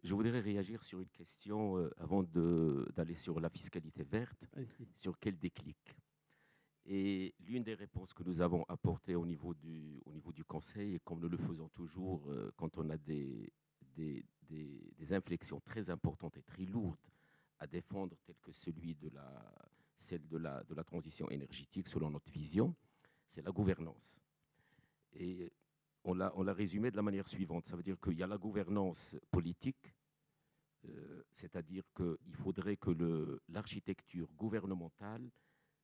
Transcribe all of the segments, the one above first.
Je voudrais réagir sur une question avant d'aller sur la fiscalité verte, Allez-y. sur quel déclic. Et l'une des réponses que nous avons apportées au niveau du Conseil, et comme nous le faisons toujours quand on a des inflexions très importantes et très lourdes à défendre, telles que celle de la transition énergétique selon notre vision, c'est la gouvernance. Et on l'a résumé de la manière suivante. Ça veut dire qu'il y a la gouvernance politique, c'est-à-dire qu'il faudrait que l'architecture gouvernementale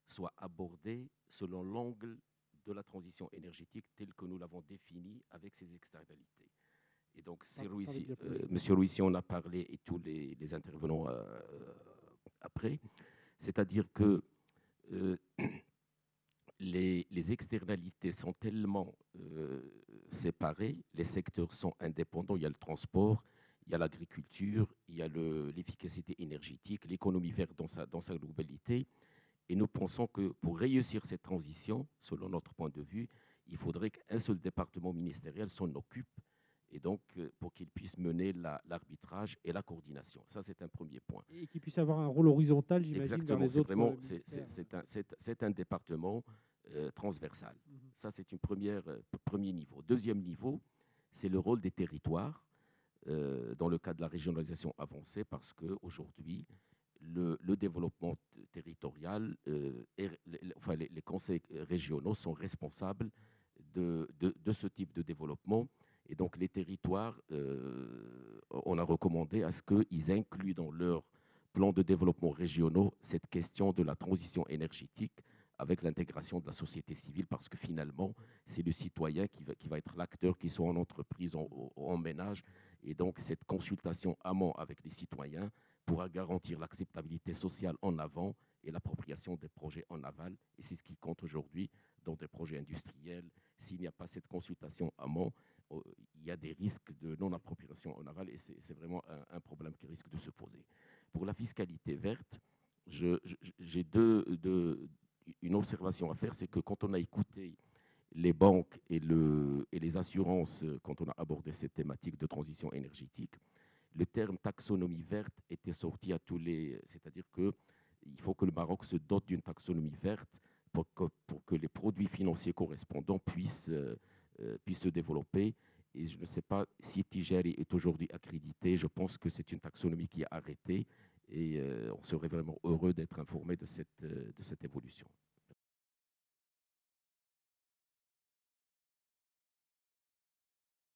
soit abordée selon l'angle de la transition énergétique telle que nous l'avons définie avec ses externalités. Et donc, Parlez bien plus. M. Ruissi en a parlé et tous les intervenants après. C'est-à-dire que euh, les externalités sont tellement séparées, les secteurs sont indépendants, il y a le transport, il y a l'agriculture, il y a l'efficacité énergétique, l'économie verte dans sa globalité. Et nous pensons que pour réussir cette transition, selon notre point de vue, il faudrait qu'un seul département ministériel s'en occupe et donc pour qu'il puisse mener l'arbitrage et la coordination. Ça, c'est un premier point. Et qui puisse avoir un rôle horizontal, j'imagine, vers Exactement, les autres ministères. c'est un département transversal. Mhm. Ça, c'est un premier niveau. Deuxième niveau, c'est le rôle des territoires dans le cadre de la régionalisation avancée, parce qu'aujourd'hui, le développement territorial, enfin, les conseils régionaux sont responsables de ce type de développement. Et donc, les territoires, on a recommandé à ce qu'ils incluent dans leur plan de développement régionaux cette question de la transition énergétique avec l'intégration de la société civile, parce que finalement, c'est le citoyen qui va être l'acteur, qu'il soit en entreprise, en ménage. Et donc, cette consultation amont avec les citoyens pourra garantir l'acceptabilité sociale en avant et l'appropriation des projets en aval. Et c'est ce qui compte aujourd'hui dans des projets industriels. S'il n'y a pas cette consultation amont, il y a des risques de non-appropriation en aval, et c'est vraiment un problème qui risque de se poser. Pour la fiscalité verte, j'ai une observation à faire, c'est que quand on a écouté les banques et les assurances, quand on a abordé cette thématique de transition énergétique, le terme taxonomie verte était sorti à tous les... C'est-à-dire qu'il faut que le Maroc se dote d'une taxonomie verte pour que les produits financiers correspondants puissent se développer. Et je ne sais pas si Tigeri est aujourd'hui accrédité. Je pense que c'est une taxonomie qui est arrêtée, et on serait vraiment heureux d'être informé de cette évolution.